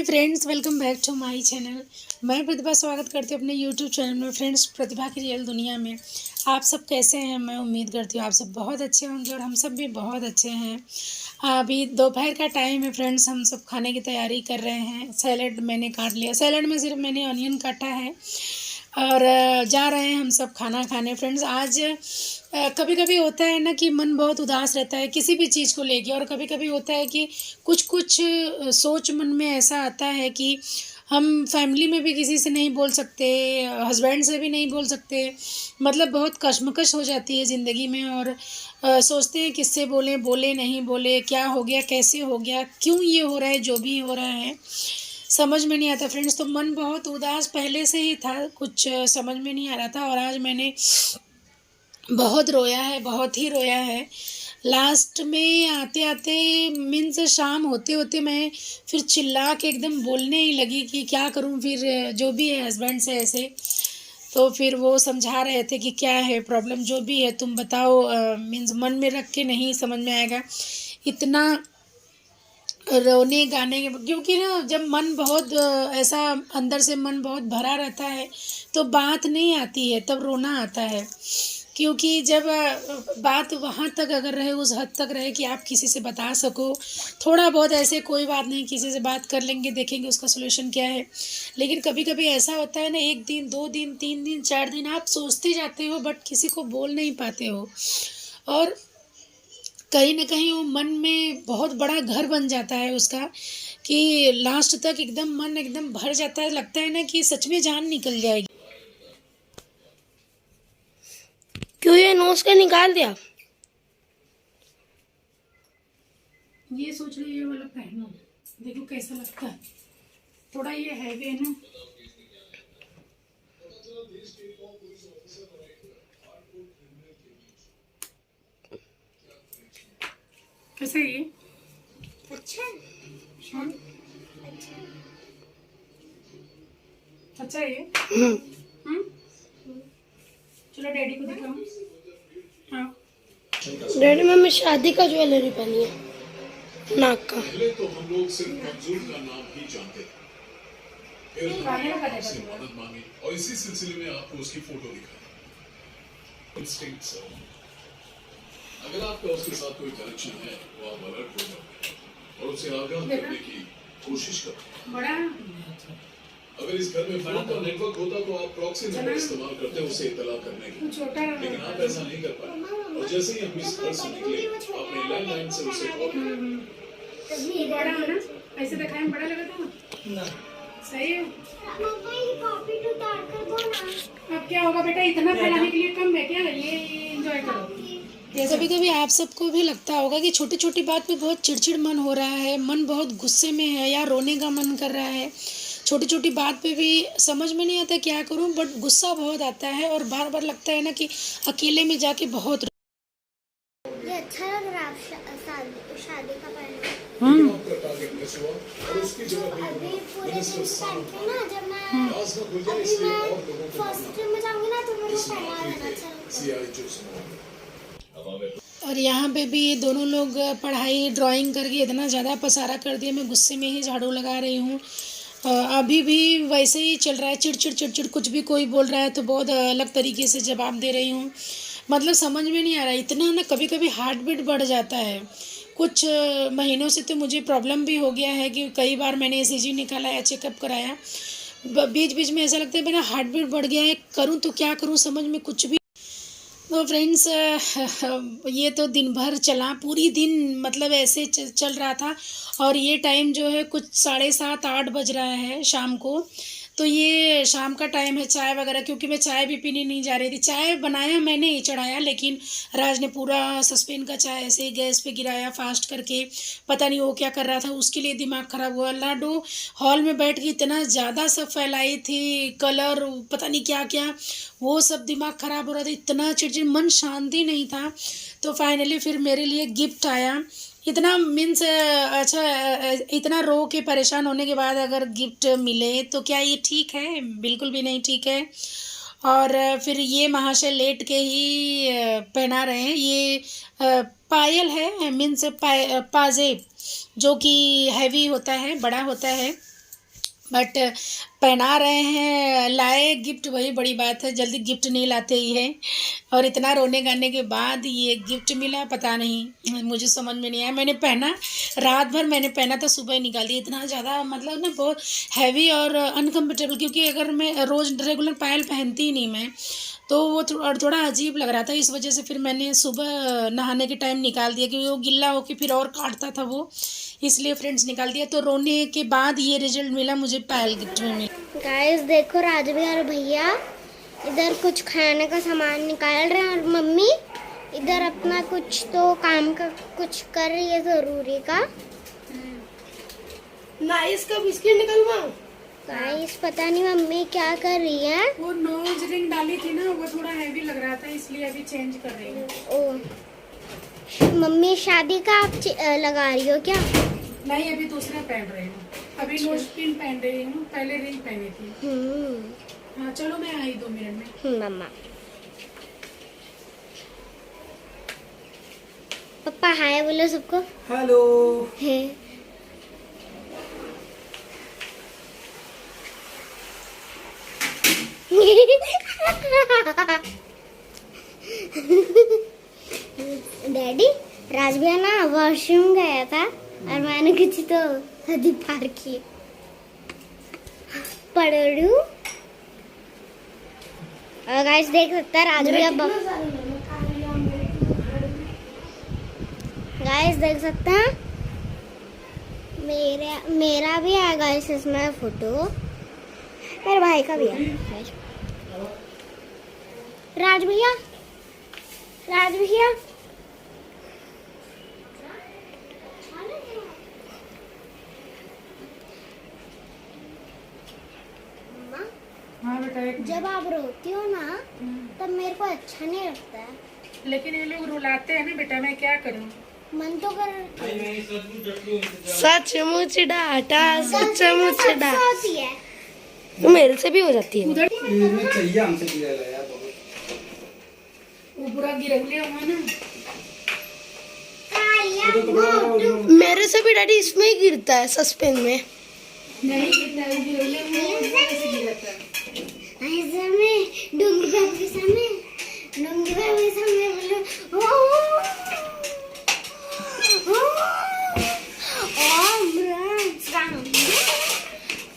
Friends, welcome back to my channel. मैं प्रतिभा स्वागत करती हूँ अपने यूट्यूब चैनल में। फ्रेंड्स, प्रतिभा की रियल दुनिया में आप सब कैसे हैं? मैं उम्मीद करती हूँ आप सब बहुत अच्छे होंगे और हम सब भी बहुत अच्छे हैं। अभी दोपहर का टाइम है फ्रेंड्स, हम सब खाने की तैयारी कर रहे हैं। सैलेड मैंने काट लिया, सैलेड में सिर्फ मैंने ऑनियन काटा है और जा रहे हैं हम सब खाना खाने। फ्रेंड्स, आज कभी कभी होता है ना कि मन बहुत उदास रहता है किसी भी चीज़ को लेके, और कभी कभी होता है कि कुछ कुछ सोच मन में ऐसा आता है कि हम फैमिली में भी किसी से नहीं बोल सकते, हस्बैंड से भी नहीं बोल सकते। मतलब बहुत कश्मकश हो जाती है ज़िंदगी में, और सोचते हैं किससे बोलें, बोले नहीं बोले, क्या हो गया, कैसे हो गया, क्यों ये हो रहा है, जो भी हो रहा है समझ में नहीं आता। फ्रेंड्स, तो मन बहुत उदास पहले से ही था, कुछ समझ में नहीं आ रहा था, और आज मैंने बहुत रोया है, बहुत ही रोया है। लास्ट में आते आते मीन्स शाम होते होते मैं फिर चिल्ला के एकदम बोलने ही लगी कि क्या करूं। फिर जो भी है हस्बैंड से ऐसे, तो फिर वो समझा रहे थे कि क्या है प्रॉब्लम, जो भी है तुम बताओ। मीन्स मन में रख के नहीं समझ में आएगा इतना रोने गाने के, क्योंकि ना जब मन बहुत ऐसा अंदर से मन बहुत भरा रहता है तो बात नहीं आती है, तब रोना आता है। क्योंकि जब बात वहाँ तक अगर रहे, उस हद तक रहे कि आप किसी से बता सको थोड़ा बहुत, ऐसे कोई बात नहीं, किसी से बात कर लेंगे, देखेंगे उसका सलूशन क्या है। लेकिन कभी कभी ऐसा होता है ना, 1 दिन 2 दिन 3 दिन 4 दिन आप सोचते जाते हो बट किसी को बोल नहीं पाते हो, और कहीं ना कहीं वो मन में बहुत बड़ा घर बन जाता है उसका, कि लास्ट तक एकदम मन एकदम भर जाता है, लगता है ना कि सच में जान निकल जाएगी। क्यों ये नोज का निकाल दिया? ये सोच रही ये वाला पहनो, देखो कैसा लगता है। थोड़ा ये हैवी है ना। कैसा है ये? अच्छा हाँ? अच्छा है ये। चलो डैडी को दिखाओ। हाँ, डैडी मम्मी शादी का ज्वेलरी पहनी है, नाक का। पहले तो हम लोग सिर्फ मंजूर का नाम ही जानते थे, फिर हमने उससे मदद मांगी और इसी सिलसिले में आपको उसकी फोटो दिखाई। इंस्टिंक्ट सर, अगर आपका उसके साथ कोई कनेक्शन है तो आप अलर्ट हो जाओ और उसे आगाह करने की कोशिश करो। बड़ा अगर इस घर में फोन का नेटवर्क होता तो आप प्रॉक्सी नंबर इस्तेमाल करते उसे इत्तला करने की, छोटा, लेकिन आप ऐसा नहीं कर पाए। और जैसे ही हम इस घर से निकले आपने लैंडलाइन से उसे कॉल किया। बड़ा है ना, ऐसे दिखाई में बड़ा लगा था ना। सही है। अब क्या होगा बेटा, इतना फैलाने के लिए कम है क्या? ये एंजॉय करो। कभी कभी आप सबको भी लगता होगा कि छोटी छोटी बात पे बहुत चिड़चिड़ मन हो रहा है, मन बहुत गुस्से में है या रोने का मन कर रहा है। छोटी छोटी बात पे भी समझ में नहीं आता क्या करूं, बट गुस्सा बहुत आता है और बार बार लगता है ना कि अकेले में जाके बहुत। ये अच्छा लग रहा है शादी का पहनना। आपका टारगेट मिस हुआ और उसकी जगह अभी पूरे मिनिस्टर दिन साहब टाइम पे ना, जब मैं राज न खुल जाए इसलिए और लोगों को फर्स्ट में जाऊंगी ना तो मेरे को पहना देना अच्छा लगता है। सीआई जो सुना। और यहाँ पे भी ये दोनों लोग पढ़ाई ड्राइंग करके इतना ज़्यादा पसारा कर दिया, मैं गुस्से में ही झाड़ू लगा रही हूँ। अभी भी वैसे ही चल रहा है, चिड़चिड़ चिड़चिड़, कुछ भी कोई बोल रहा है तो बहुत अलग तरीके से जवाब दे रही हूँ। मतलब समझ में नहीं आ रहा, इतना ना कभी कभी हार्ट बीट बढ़ जाता है। कुछ महीनों से तो मुझे प्रॉब्लम भी हो गया है कि कई बार मैंने ECG निकाला या चेकअप कराया, बीच बीच में ऐसा लगता है मेरा हार्ट बीट बढ़ गया है, करूँ तो क्या करूँ समझ में कुछ भी। तो फ्रेंड्स, ये तो दिन भर चला, पूरी दिन मतलब ऐसे चल रहा था। और ये टाइम जो है कुछ 7:30 8 बज रहा है शाम को। तो ये शाम का टाइम है चाय वगैरह, क्योंकि मैं चाय भी पीने नहीं जा रही थी। चाय बनाया मैंने ही, चढ़ाया, लेकिन राज ने पूरा सस्पेन का चाय ऐसे ही गैस पे गिराया फास्ट करके। पता नहीं वो क्या कर रहा था, उसके लिए दिमाग ख़राब हुआ। लाडो हॉल में बैठ के इतना ज़्यादा सब फैलाई थी, कलर पता नहीं क्या क्या, वो सब दिमाग ख़राब हो रहा था, इतना चिड़चिड़, मन शांति नहीं था। तो फाइनली फिर मेरे लिए गिफ्ट आया। इतना मीन्स अच्छा, इतना रो के परेशान होने के बाद अगर गिफ्ट मिले तो क्या ये ठीक है? बिल्कुल भी नहीं ठीक है। और फिर ये महाशय लेट के ही पहना रहे हैं। ये पायल है, मीन्स पाजेब, जो कि हैवी होता है, बड़ा होता है। बट पहना रहे हैं, लाए गिफ्ट वही बड़ी बात है, जल्दी गिफ्ट नहीं लाते ही है। और इतना रोने गाने के बाद ये गिफ्ट मिला, पता नहीं मुझे समझ में नहीं आया। मैंने पहना, रात भर मैंने पहना तो सुबह ही निकाल दिया। इतना ज़्यादा मतलब ना बहुत हैवी और अनकम्फर्टेबल, क्योंकि अगर मैं रोज़ रेगुलर पायल पहनती ही नहीं मैं, तो वो थोड़ा अजीब लग रहा था। इस वजह से फिर मैंने सुबह नहाने के टाइम निकाल दिया, क्योंकि वो गिल्ला होके फिर और काटता था वो, इसलिए फ्रेंड्स निकाल दिया। तो रोने के बाद ये रिजल्ट मिला मुझे, पायल गिफ्ट में मिला। गाइस देखो, राजवी और भैया इधर कुछ खाने का सामान निकाल रहे हैं और मम्मी इधर अपना कुछ तो काम का कुछ कर रही है ज़रूरी का। नाइस का बिस्किट निकलवाऊं? गाइस पता नहीं मम्मी क्या कर रही है। वो नोज रिंग डाली थी ना, वो थोड़ा हैवी लग रहा था, इसलिए अभी चेंज कर रही हूँ। ओ मम्मी शादी का आप लगा रही हो क्या? नहीं, अभी दूसरा पहन रही हूँ। अभी नोज पिन पहन रही हूँ, पहले रिंग पहनी थी। हाँ चलो, मैं आई 2 मिनट में। मम्मा पापा हाय बोलो सबको। हेलो। है डैडी, राजभैया ना वॉशरूम गया था और मैंने कुछ तो हद पार की पड़ू। और गाइस देख सकते हैं राजभैया, गाइस देख सकते हैं मेरा भी है गाइस इसमें फोटो, मेरे भाई का भी है। राज भैया हाँ बेटा, जब आप रोती हो ना तब मेरे को अच्छा नहीं लगता है, लेकिन ये लोग रुलाते हैं ना बेटा, मैं क्या करूँ। मन तो कर सचमुच डाटा, सचमुच डाटा। होती है। वो मेरे से भी हो जाती है। इसमें चाहिए हमसे किया यार बहुत। वो पूरा गिरवले हुआ ना। मेरे से भी डैडी इसमें ही गिरता है, सस्पेन में। नहीं गिरता है, गिरवले हुए कैसे गिरता है। ऐसे में डूंगी के सामने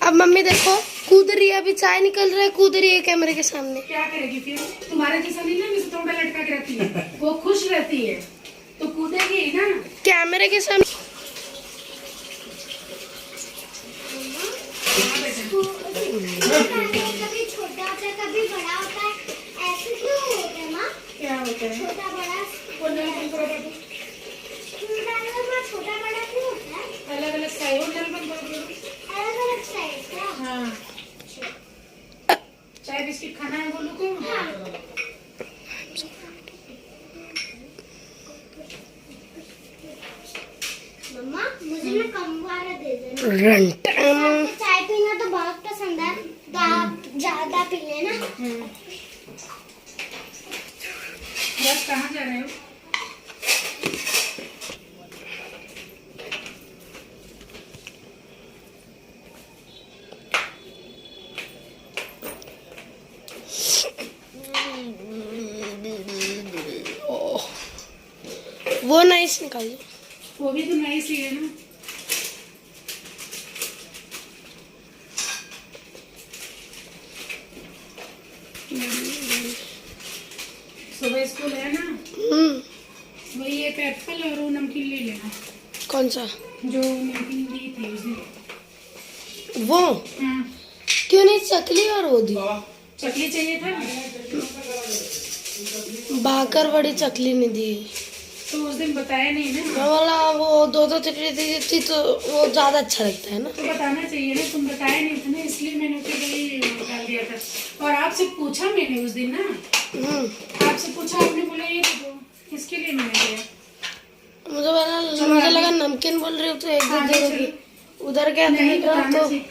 अब मम्मी देखो, कूद रही है, अभी चाय निकल रहा है, कूद रही है कैमरे के सामने। क्या करेगी फिर? तुम्हारे जैसा नहीं ना, जैसे थोड़ा लटका के रहती है, वो खुश रहती है तो कूदेगी ही ना। कैमरे के सामने। कभी छोटा होता है कभी बड़ा होता है, ऐसे क्यों होता है माँ? क्या होता है? छोटा बड़ा वो नल बंद करो, छोटा बड़ा क्यों होता है? अलग अलग साइज। वो नल बंद करो। अलग अलग साइज का। हाँ, चाय बिस्किट खाना है बोलू को। मम्मा मुझे ना कम वाला दे देना। रंटन। चाय पीना तो बहुत पसंद है, ज्यादा पी लेना। बस कहाँ जा रहे हो? वो नाइस निकाल दो। वो भी तो नाइस ही है ना। सुबह स्कूल है ना, वही एक एप्पल और वो नमकीन ले लेना, कौन सा? जो नमकीन दी थी उस दिन। वो हाँ, क्यों नहीं चकली और वो दी? चकली चाहिए था भाकर बड़ी चकली नहीं दी। तो उस दिन बताया नहीं ना। मैं बोला वो 2 चकली दी थी तो वो ज्यादा अच्छा लगता है ना। तो बताना चाहिए ना, तुम बताए नहीं थे ना, इसलिए मैंने फिर वही डाल दिया था। और आपसे पूछा मैंने उस दिन ना, आपसे पूछा, आपने बोला ये दो, इसके लिए मैंने दिया। मुझे लगा नमकीन बोल रही हो तो एक दे दोगी। उधर क्या नहीं, बताना तो चाहिए।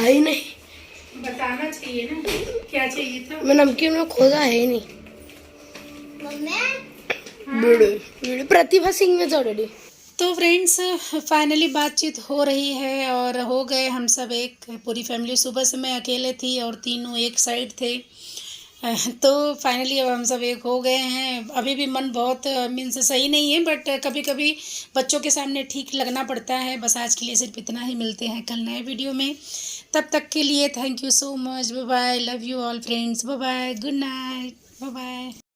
आई नहीं। बताना चाहिए ना क्या चाहिए था। मैं नमकीन में खोजा है ही नहीं। मम्मी प्रतिभा सिंह में जाओ डैडी। तो फ्रेंड्स फाइनली बातचीत हो रही है और हो गए हम सब एक, पूरी फैमिली। सुबह से मैं अकेले थी और तीनों एक साइड थे। तो फाइनली अब हम सब एक हो गए हैं। अभी भी मन बहुत मीन्स सही नहीं है, बट कभी कभी बच्चों के सामने ठीक लगना पड़ता है। बस आज के लिए सिर्फ इतना ही, मिलते हैं कल नए वीडियो में। तब तक के लिए thank you so much, bye bye, love you all friends, bye bye, good night, bye bye.